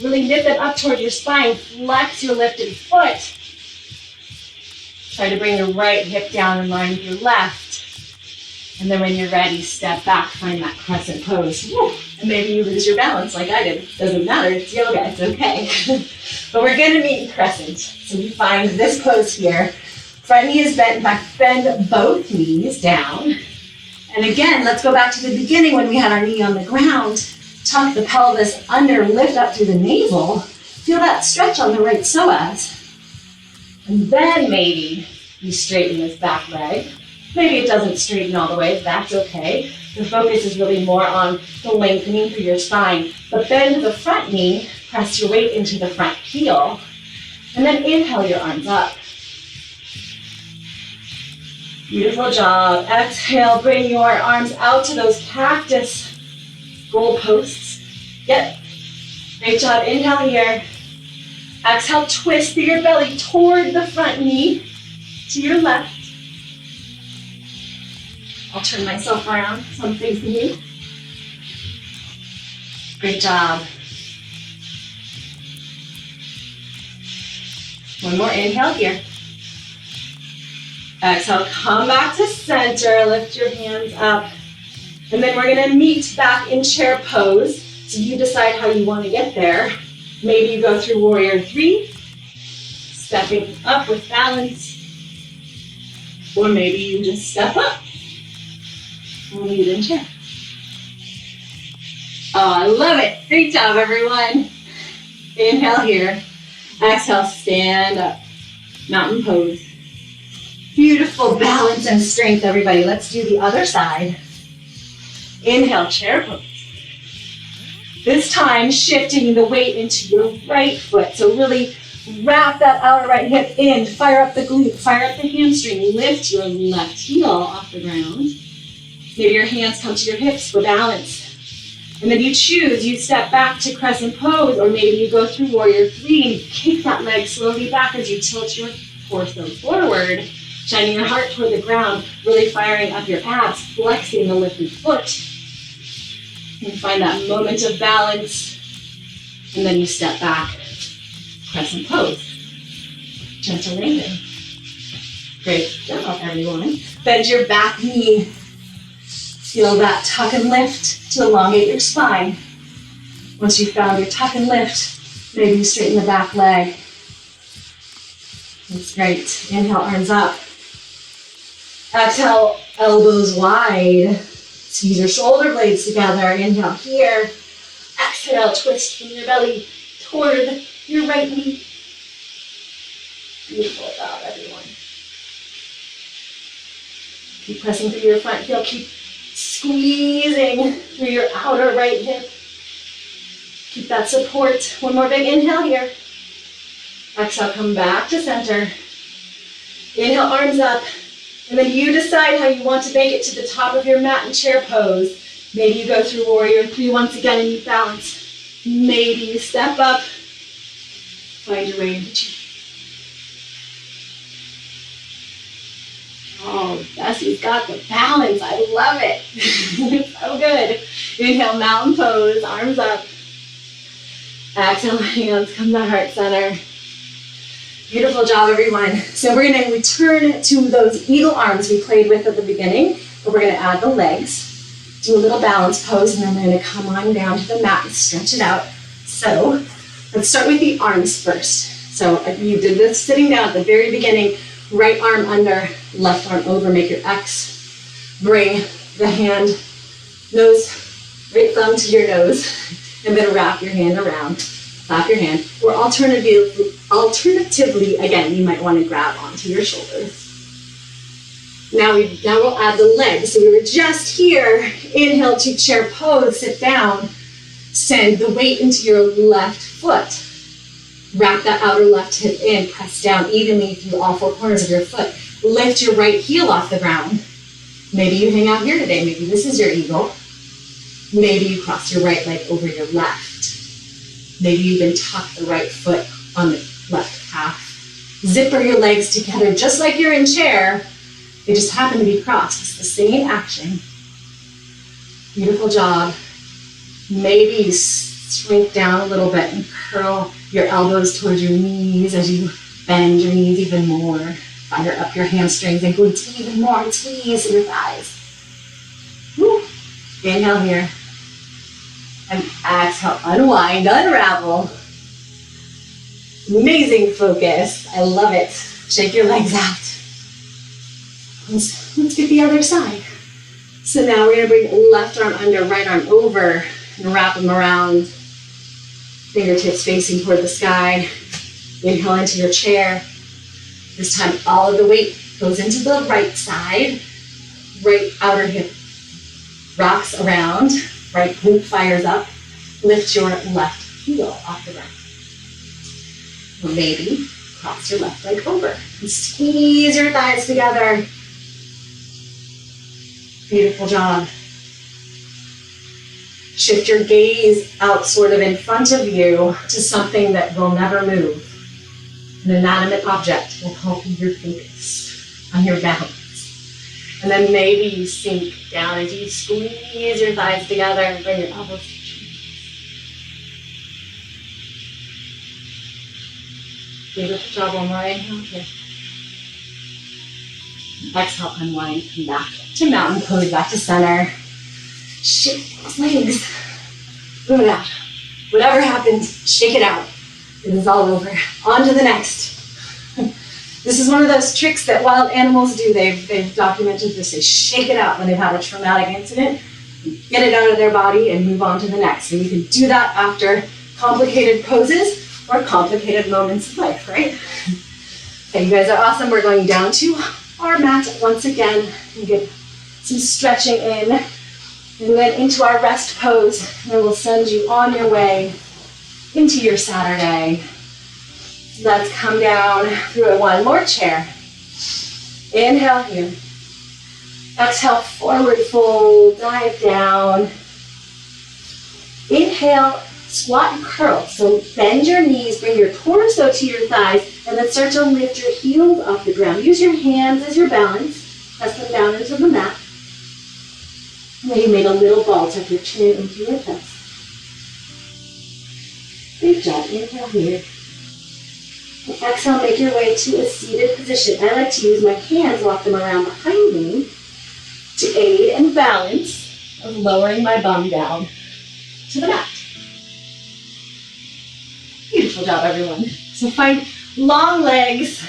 really lift them up toward your spine. Flex your lifted foot. Try to bring your right hip down in line with your left. And then when you're ready, step back, find that crescent pose. Woo. And maybe you lose your balance like I did. Doesn't matter, it's yoga, it's okay. But we're gonna meet in crescent. So we find this pose here. Front knee is bent back, bend both knees down. And again, let's go back to the beginning when we had our knee on the ground. Tuck the pelvis under, lift up through the navel. Feel that stretch on the right psoas. And then maybe you straighten this back leg. Maybe it doesn't straighten all the way, that's okay. The focus is really more on the lengthening through your spine. But bend the front knee, press your weight into the front heel, and then inhale your arms up. Beautiful job. Exhale, bring your arms out to those cactus goalposts. Yep. Great job. Inhale here. Exhale, twist through your belly toward the front knee to your left. I'll turn myself around so I'm facing you. Great job. One more inhale here. Exhale, come back to center, lift your hands up. And then we're gonna meet back in chair pose. So you decide how you wanna get there. Maybe you go through warrior 3, stepping up with balance. Or maybe you just step up. We'll meet in chair. Oh, I love it. Great job, everyone. Inhale here. Exhale, stand up. Mountain pose. Beautiful balance and strength, everybody. Let's do the other side. Inhale, chair pose. This time, shifting the weight into your right foot. So really wrap that outer right hip in. Fire up the glute, fire up the hamstring. Lift your left heel off the ground. Maybe your hands come to your hips for balance. And then you choose, you step back to crescent pose, or maybe you go through warrior 3 and you kick that leg slowly back as you tilt your torso forward, shining your heart toward the ground, really firing up your abs, flexing the lifted foot. And find that moment of balance. And then you step back, crescent pose. Gentle landing. Great job, everyone. Bend your back knee. Feel that tuck and lift to elongate your spine. Once you've found your tuck and lift, maybe you straighten the back leg. That's great. Inhale, arms up. Exhale, elbows wide. Squeeze your shoulder blades together. Inhale here. Exhale, twist from your belly toward your right knee. Beautiful job, everyone. Keep pressing through your front heel. Keep squeezing through your outer right hip. Keep that support. One more big inhale here. Exhale, come back to center. Inhale, arms up. And then you decide how you want to make it to the top of your mat in chair pose. Maybe you go through warrior 3 once again and you balance. Maybe you step up. Find your way into chair. Oh, Bessie's got the balance. I love it. So good. Inhale, mountain pose, arms up. Exhale, hands come to heart center. Beautiful job, everyone. So we're going to return to those eagle arms we played with at the beginning, but we're going to add the legs, do a little balance pose, and then we're going to come on down to the mat and stretch it out. So let's start with the arms first. So you did this sitting down at the very beginning, right arm under, left arm over, make your X. Bring the hand, nose, right thumb to your nose, and then wrap your hand around. Clap your hand. Or alternatively, again, you might want to grab onto your shoulders. Now we'll add the legs. So we were just here. Inhale to chair pose, sit down. Send the weight into your left foot. Wrap that outer left hip in. Press down evenly through all 4 corners of your foot. Lift your right heel off the ground. Maybe you hang out here today. Maybe this is your eagle. Maybe you cross your right leg over your left. Maybe you even tuck the right foot on the left calf. Zipper your legs together just like you're in chair. They just happen to be crossed. It's the same action. Beautiful job. Maybe you shrink down a little bit and curl your elbows towards your knees as you bend your knees even more. Fire up your hamstrings and glutes even more. Squeeze your thighs. Woo. Inhale here. And exhale, unwind, unravel. Amazing focus. I love it. Shake your legs out. Let's get the other side. So now we're going to bring left arm under, right arm over, and wrap them around. Fingertips facing toward the sky. Inhale into your chair. This time all of the weight goes into the right side. Right outer hip rocks around. Right glute fires up. Lift your left heel off the ground. Or maybe cross your left leg over. And squeeze your thighs together. Beautiful job. Shift your gaze out sort of in front of you to something that will never move. An inanimate object will help you focus on your balance. And then maybe you sink down as you squeeze your thighs together and bring your elbows to your knees. Beautiful job. One more inhale here. Exhale, unwind, come back to mountain pose, back to center. Shake those legs. Move it out. Whatever happens, shake it out. It is all over. On to the next. This is one of those tricks that wild animals do. They've documented this. They shake it out when they've had a traumatic incident, get it out of their body, and move on to the next. And you can do that after complicated poses or complicated moments of life, right? Okay, you guys are awesome. We're going down to our mat once again and get some stretching in. And then into our rest pose, and we'll send you on your way into your Saturday. Let's come down through one more chair. Inhale here. Exhale, forward fold, dive down. Inhale, squat and curl. So bend your knees, bring your torso to your thighs, and then start to lift your heels off the ground. Use your hands as your balance. Press them down into the mat. And then you made a little ball. Tuck your chin into your chest. Great job. Inhale here. And exhale, make your way to a seated position. I like to use my hands, walk them around behind me to aid in balance of lowering my bum down to the mat. Beautiful job, everyone. So find long legs.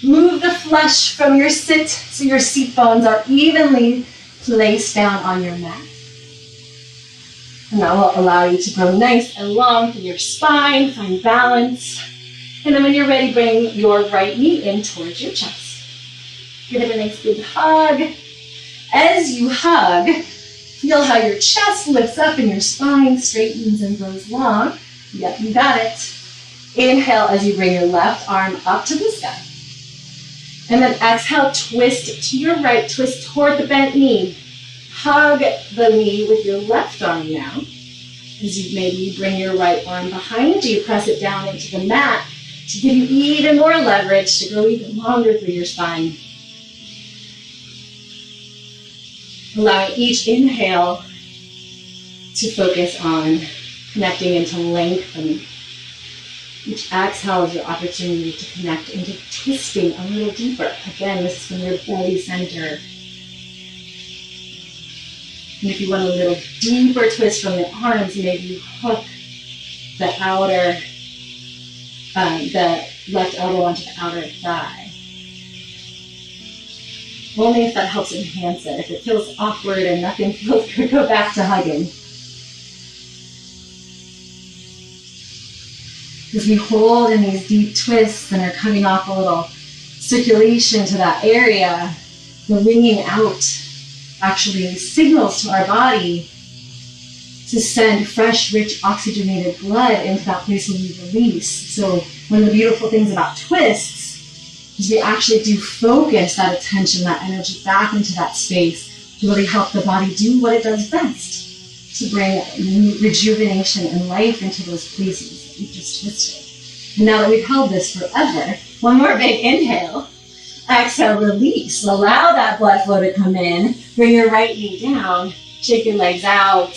Move the flesh from your sit so your seat bones are evenly placed down on your mat. And that will allow you to grow nice and long through your spine, find balance. And then when you're ready, bring your right knee in towards your chest. Give it a nice big hug. As you hug, feel how your chest lifts up and your spine straightens and grows long. Yep, you got it. Inhale as you bring your left arm up to the sky. And then exhale, twist to your right, twist toward the bent knee. Hug the knee with your left arm now. As you maybe bring your right arm behind you, press it down into the mat to give you even more leverage to grow even longer through your spine. Allowing each inhale to focus on connecting into lengthening. Each exhale is your opportunity to connect into twisting a little deeper. Again, this is from your belly center. And if you want a little deeper twist from the arms, maybe you hook the outer, the left elbow onto the outer thigh. Only if that helps enhance it. If it feels awkward and nothing feels good, go back to hugging. As we hold in these deep twists and are cutting off a little circulation to that area, the wringing out actually signals to our body to send fresh, rich, oxygenated blood into that place where we release. So one of the beautiful things about twists is we actually do focus that attention, that energy back into that space to really help the body do what it does best, to bring rejuvenation and life into those places that we've just twisted. And now that we've held this forever, one more big inhale. Exhale, release. Allow that blood flow to come in. Bring your right knee down. Shake your legs out.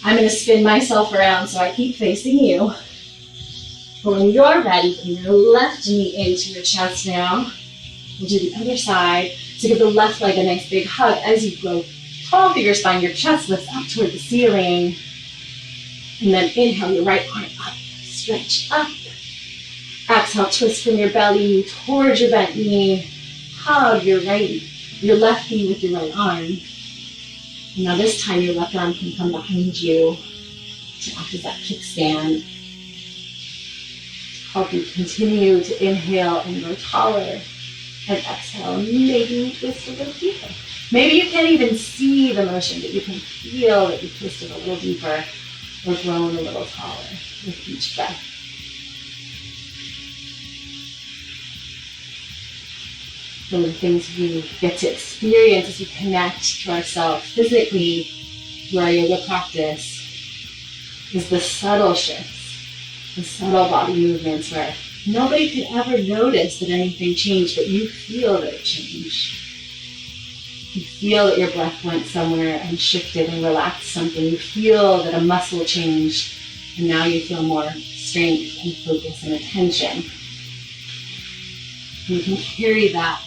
I'm going to spin myself around so I keep facing you. When you're ready, bring your left knee into your chest now. We'll do the other side. So give the left leg a nice big hug as you grow tall through your spine. Your chest lifts up toward the ceiling. And then inhale your right arm up. Stretch up. Exhale, twist from your belly towards your bent knee. Hug your left knee with your right arm. Now this time your left arm can come behind you to act as that kickstand. Help you continue to inhale and grow taller. And exhale, maybe you twist a little deeper. Maybe you can't even see the motion, but you can feel that you twisted a little deeper or grown a little taller with each breath. One of the things we get to experience as we connect to ourselves physically through our yoga practice is the subtle shifts, the subtle body movements where nobody could ever notice that anything changed, but you feel that it changed. You feel that your breath went somewhere and shifted and relaxed something. You feel that a muscle changed, and now you feel more strength and focus and attention. And you can carry that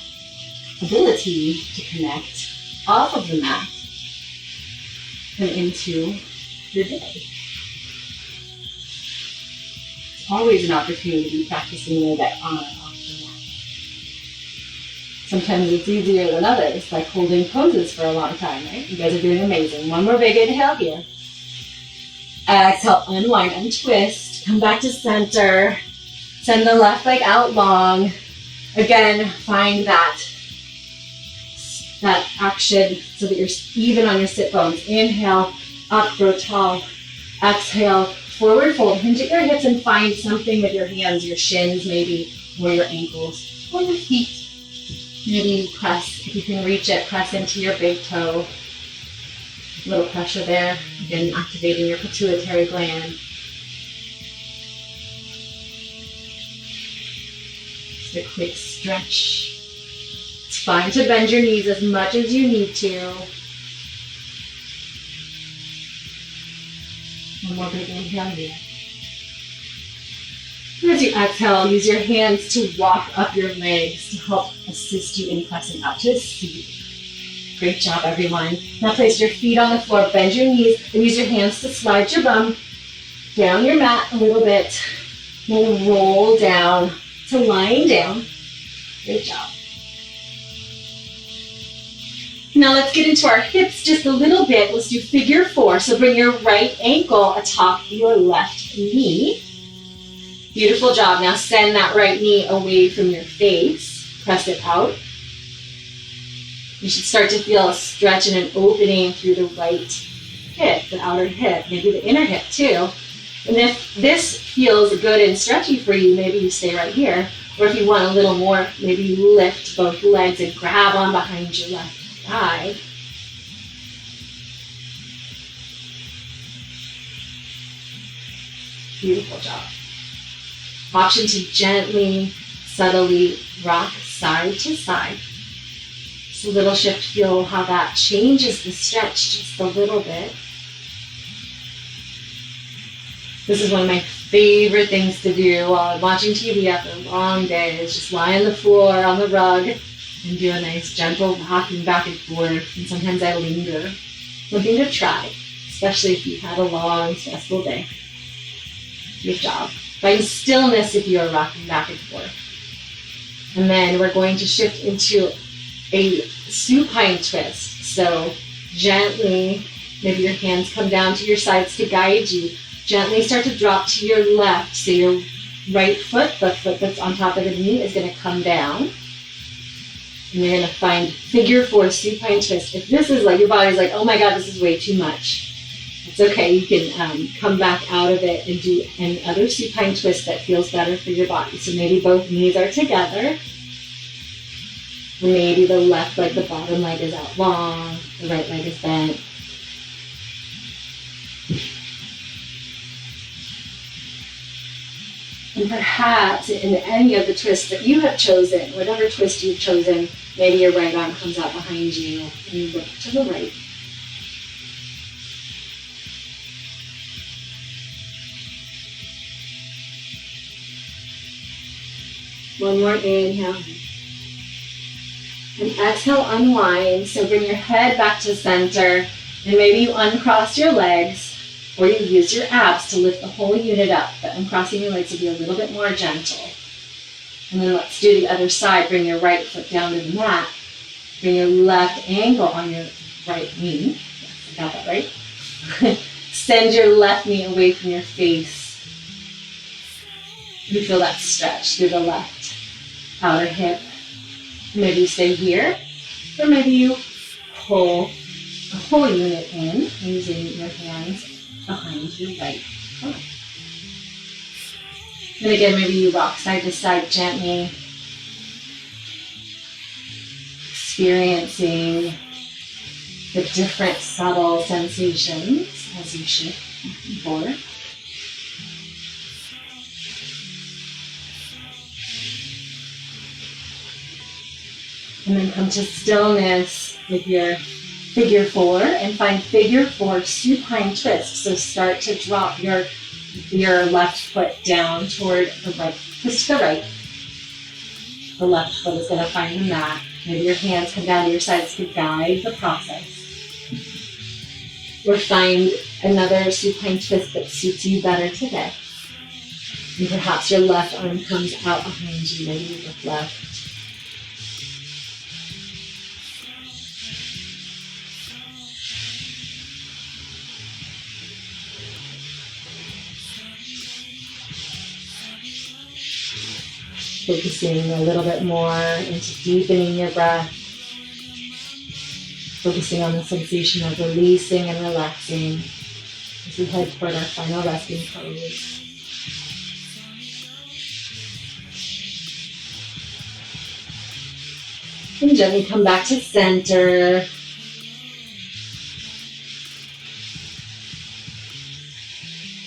ability to connect off of the mat and into your day. It's always an opportunity to be practicing yoga on or off the mat. Sometimes it's easier than others, like holding poses for a long time, right? You guys are doing amazing. One more big inhale here. Exhale, unwind, untwist. Come back to center. Send the left leg out long. Again, find that action so that you're even on your sit bones. Inhale, up, grow tall. Exhale, forward fold. Hinge at your hips and find something with your hands, your shins maybe, or your ankles, or your feet. Maybe press, if you can reach it, press into your big toe. A little pressure there. Again, activating your pituitary gland. Just a quick stretch. It's fine to bend your knees as much as you need to. One more big inhale here. And as you exhale, use your hands to walk up your legs to help assist you in pressing up to a seat. Great job, everyone. Now place your feet on the floor, bend your knees, and use your hands to slide your bum down your mat a little bit. We'll roll down to lying down. Great job. Now let's get into our hips just a little bit. Let's do figure four. So bring your right ankle atop your left knee. Beautiful job. Now send that right knee away from your face. Press it out. You should start to feel a stretch and an opening through the right hip, the outer hip, maybe the inner hip too. And if this feels good and stretchy for you, maybe you stay right here. Or if you want a little more, maybe you lift both legs and grab on behind your left thigh. Beautiful job. Option to gently, subtly rock side to side. Just a little shift, feel how that changes the stretch just a little bit. This is one of my favorite things to do while I'm watching TV after a long day, is just lie on the floor, on the rug, and do a nice gentle rocking back and forth. And sometimes I linger. Something to try, especially if you've had a long, stressful day. Good job. Find stillness if you are rocking back and forth. And then we're going to shift into a supine twist. So gently, maybe your hands come down to your sides to guide you. Gently start to drop to your left. So your right foot, the foot that's on top of the knee, is going to come down. And you're going to find figure four supine twist. If this is like, your body's like, oh my God, this is way too much. It's okay, you can come back out of it and do any other supine twist that feels better for your body. So maybe both knees are together. Maybe the left leg, the bottom leg is out long, the right leg is bent. And perhaps in any of the twists that you have chosen, whatever twist you've chosen, maybe your right arm comes out behind you and you look to the right. One more inhale. And exhale, unwind. So bring your head back to center. And maybe you uncross your legs, or you use your abs to lift the whole unit up. But uncrossing your legs will be a little bit more gentle. And then let's do the other side. Bring your right foot down to the mat. Bring your left ankle on your right knee. Yes, I got that right. Send your left knee away from your face. You feel that stretch through the left outer hip. Maybe you stay here, or maybe you pull the whole unit in using your hands behind your right arm. And again, maybe you rock side to side gently, experiencing the different subtle sensations as you shift back and forth. And then come to stillness with your figure four and find figure four supine twist. So start to drop your left foot down toward the right, twist to the right. The left foot is going to find the mat. Maybe your hands come down to your sides to guide the process. Or find another supine twist that suits you better today. And perhaps your left arm comes out behind you. Maybe you look left. Focusing a little bit more into deepening your breath. Focusing on the sensation of releasing and relaxing as we head toward our final resting pose. And gently come back to center.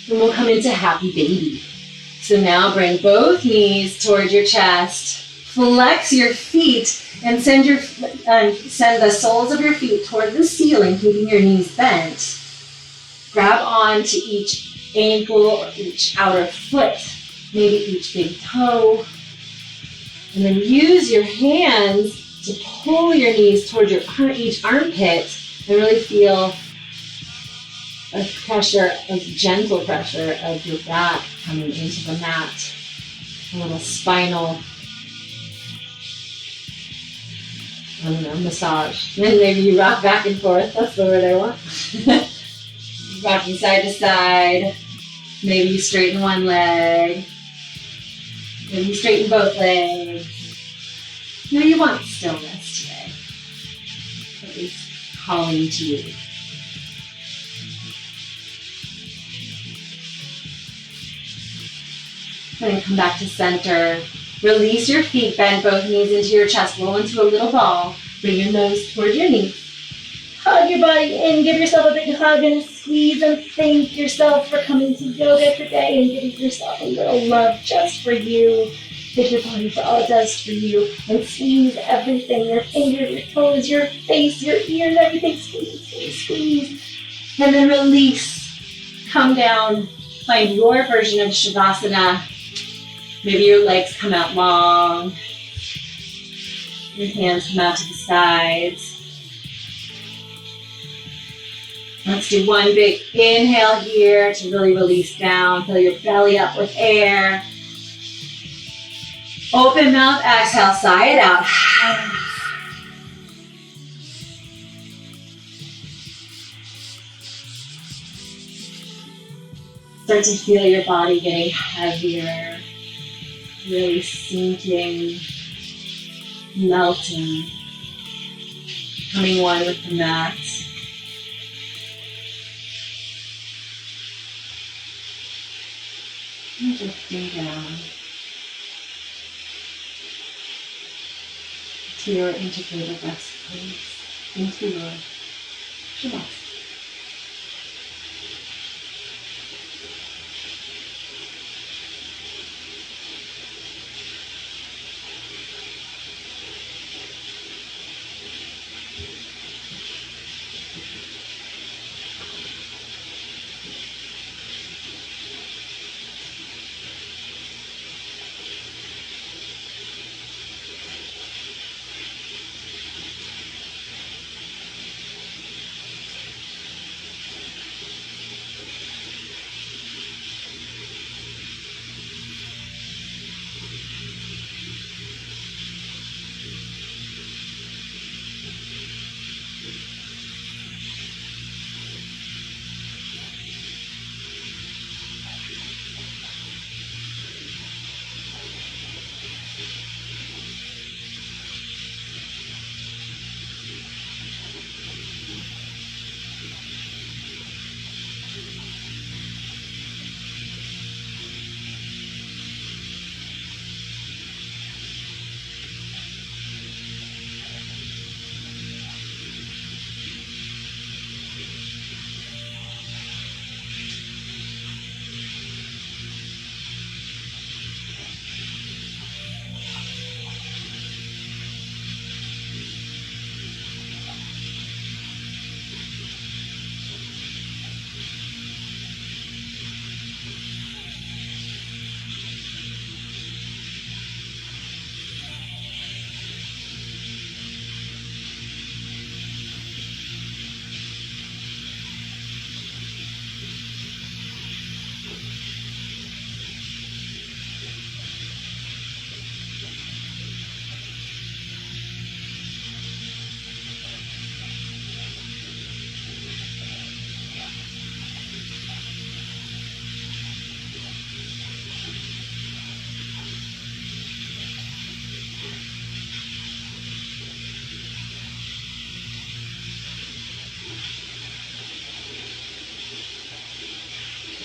And we'll come into happy baby. So now bring both knees toward your chest. Flex your feet and send the soles of your feet toward the ceiling, keeping your knees bent. Grab on to each ankle or each outer foot, maybe each big toe. And then use your hands to pull your knees toward each armpit and really feel a pressure, a gentle pressure of your back coming into the mat. A little spinal, massage. Then maybe you rock back and forth. That's the word I want. Rocking side to side. Maybe you straighten one leg. Maybe you straighten both legs. Maybe you want stillness today. At least calling to you. And then come back to center. Release your feet, bend both knees into your chest, roll into a little ball. Bring your nose toward your knee. Hug your body in, give yourself a big hug and a squeeze, and thank yourself for coming to yoga today and giving yourself a little love just for you. Thank your body for all it does for you, and squeeze everything, your fingers, your toes, your face, your ears, everything. Squeeze, squeeze, squeeze. And then release. Come down. Find your version of Shavasana. Maybe your legs come out long. Your hands come out to the sides. Let's do one big inhale here to really release down. Fill your belly up with air. Open mouth, exhale, sigh it out. Start to feel your body getting heavier, really sinking, melting, coming one with the mat. And drifting down to your integrated rest place, into your Shavasana.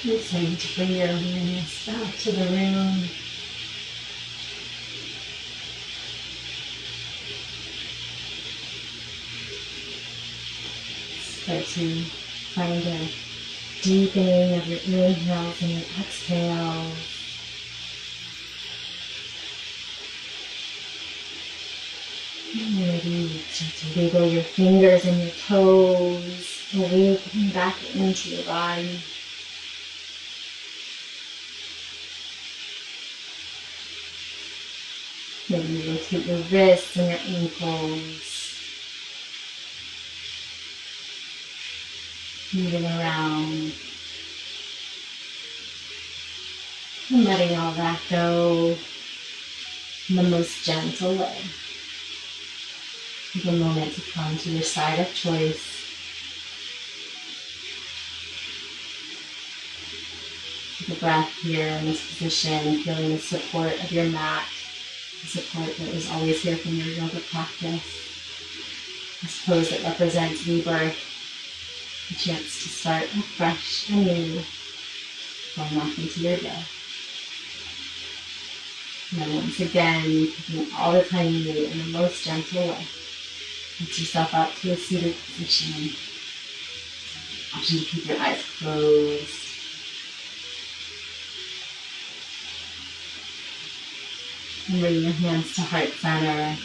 Listening to bring your awareness back to the room. Start to find a deepening of your inhales and your exhales. Maybe start to wiggle your fingers and your toes, awakening back into your body. Maybe rotate your wrists and your ankles, moving around, and letting all that go in the most gentle way. Take a moment to come to your side of choice. Take a breath here in this position, feeling the support of your mat, the support that is always here from your yoga practice. This pose that represents rebirth, a chance to start afresh and new, going off into your day. And then once again, taking all the time you need in the most gentle way. Lift yourself up to a seated position. Option to keep your eyes closed. And bring your hands to heart center.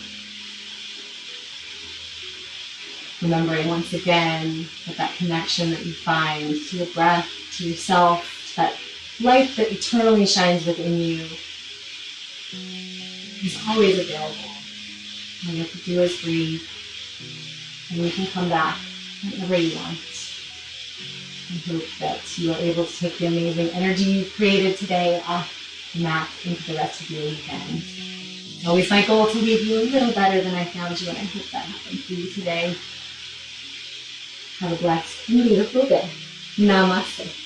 Remembering once again that connection that you find to your breath, to yourself, to that light that eternally shines within you is always available. All you have to do is breathe. And you can come back whenever you want. I hope that you are able to take the amazing energy you've created today off the mat into the rest of your weekend. It's always my goal to leave you a little better than I found you, and I hope that happens for you today. Have a blessed and beautiful day. Namaste.